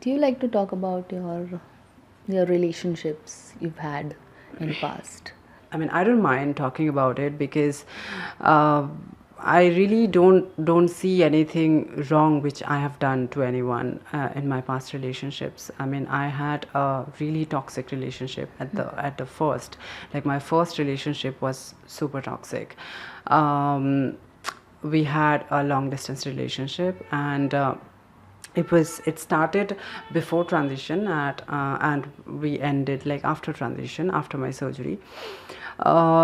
Do you like to talk about your relationships you've had in past? I mean, I don't mind talking about it because uh, I really don't see anything wrong which I have done to anyone in my past relationships. I mean, I had a really toxic relationship at the first. Like my first relationship was super toxic. Um, we had a long distance relationship, and it started before transition and we ended like after transition, after my surgery.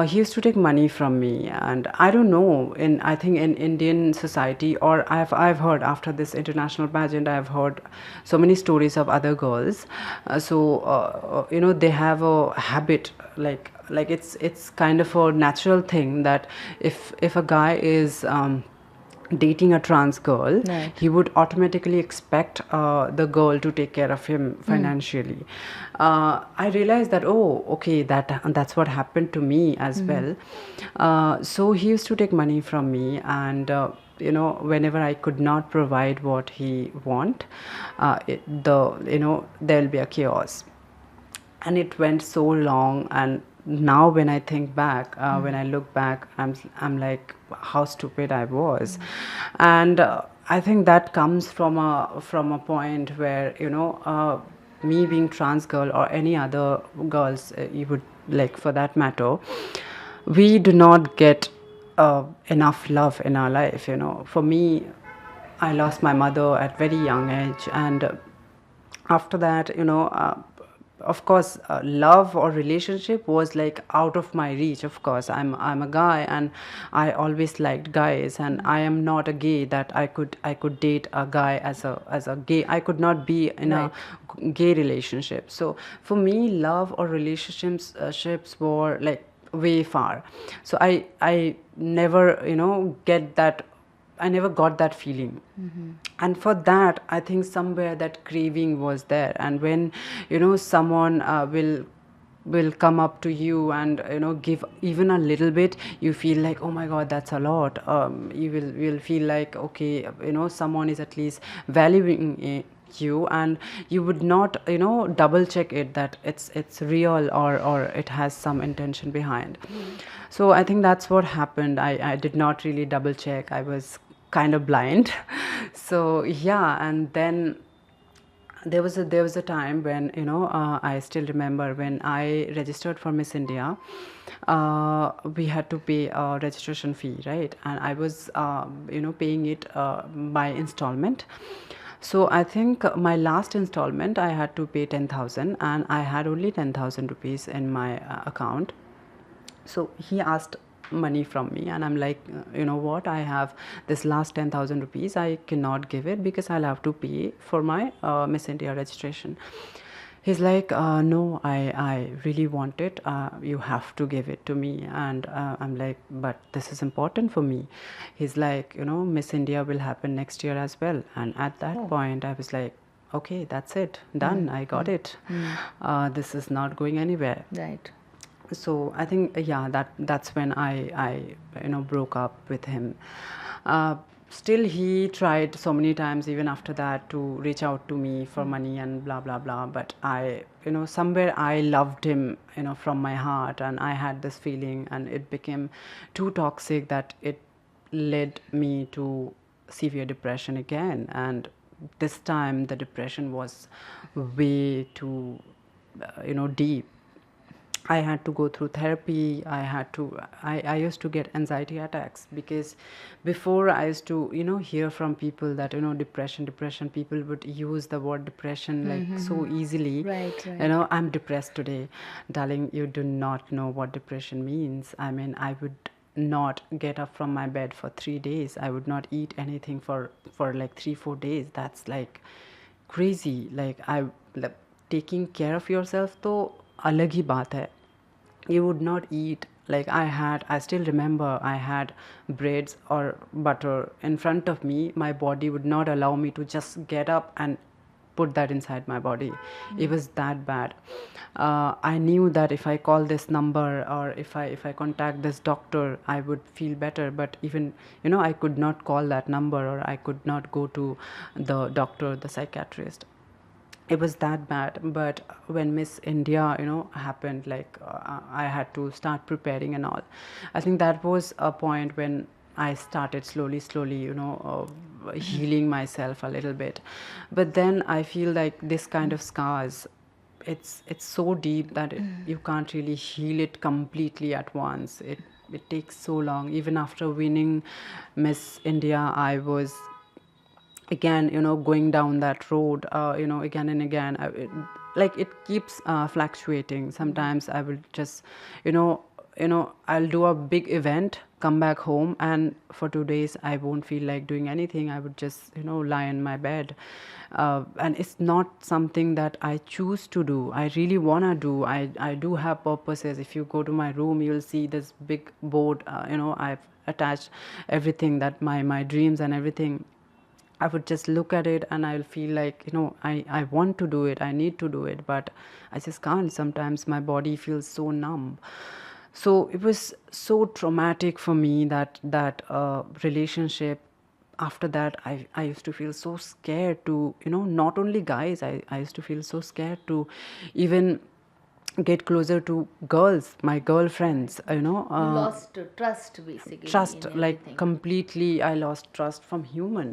He used to take money from me, and I don't know, in I think in Indian society, or I've heard after this international pageant, I've heard so many stories of other girls. They have a habit, like it's kind of a natural thing that if a guy is dating a trans girl, Right. he would automatically expect the girl to take care of him financially. I realized that, oh, okay, that's what happened to me as well. So he used to take money from me, and whenever I could not provide what he want, there'll be a chaos, and it went so long. And now when I think back, when I look back, I'm like, how stupid I was. And I think that comes from a point where, me being trans girl or any other girls, you would like, for that matter, we do not get enough love in our life. For me, I lost my mother at very young age, and after that, of course, love or relationship was like out of my reach. Of course, I'm a guy, and I always liked guys, and I am not a gay that I could date a guy as a gay. I could not be in Right. a gay relationship. So for me, love or relationships ships were like way far. So I never get that. I never got that feeling. And for that, I think somewhere that craving was there. And when someone will come up to you and give even a little bit, you feel like, oh my god, that's a lot. You will feel like, okay, someone is at least valuing you, and you would not double check it that it's real, or it has some intention behind. So I think that's what happened. I did not really double check. I was kind of blind. So yeah, and then there was a time when I still remember when I registered for Miss India. We had to pay a registration fee, right? And I was paying it by installment. So I think my last installment I had to pay 10,000, and I had only 10,000 rupees in my account. So he asked money from me, and I'm like, you know what, I have this last 10,000 rupees, I cannot give it because I'll have to pay for my Miss India registration. He's like, no, I really want it, you have to give it to me. And I'm like, but this is important for me. He's like, Miss India will happen next year as well. And at that point I was like, okay, that's it, done, I got it. This is not going anywhere. Right. So I think, yeah, that's when I broke up with him. Still he tried so many times even after that to reach out to me for money and blah blah blah, but I somewhere I loved him from my heart, and I had this feeling, and it became too toxic that it led me to severe depression again. And this time the depression was way too deep. I had to go through therapy. I used to get anxiety attacks because before I used to, hear from people that, depression, people would use the word depression like so easily. Right, right. I'm depressed today. Darling, you do not know what depression means. I mean, I would not get up from my bed for 3 days. I would not eat anything for like 3-4 days. That's like crazy. Like, taking care of yourself तो अलग ही बात है. You would not eat. Like, I still remember I had breads or butter in front of me. My body would not allow me to just get up and put that inside my body. It was that bad. I knew that if I call this number, or if I contact this doctor, I would feel better. But even I could not call that number, or I could not go to the doctor, the psychiatrist. it was that bad. But when Miss India, happened, like I had to start preparing and all. I think that was a point when I started slowly, healing myself a little bit. But then I feel like this kind of scars, it's so deep that you can't really heal it completely at once. It takes so long. Even after winning Miss India, I was again, going down that road, again and again. Like it keeps fluctuating. Sometimes I will just, I'll do a big event, come back home, and for 2 days I won't feel like doing anything. I would just, lie in my bed. And it's not something that I choose to do. I really want to do. I do have purposes. If you go to my room, you'll see this big board. I've attached everything, that my dreams and everything. I would just look at it and I'll feel like, I want to do it, I need to do it, but I just can't. Sometimes my body feels so numb. So it was so traumatic for me, that relationship. After that, I used to feel so scared to, not only guys, I used to feel so scared to even get closer to girls, my girlfriends, You lost trust basically trust, in like everything. completely. I lost trust from human.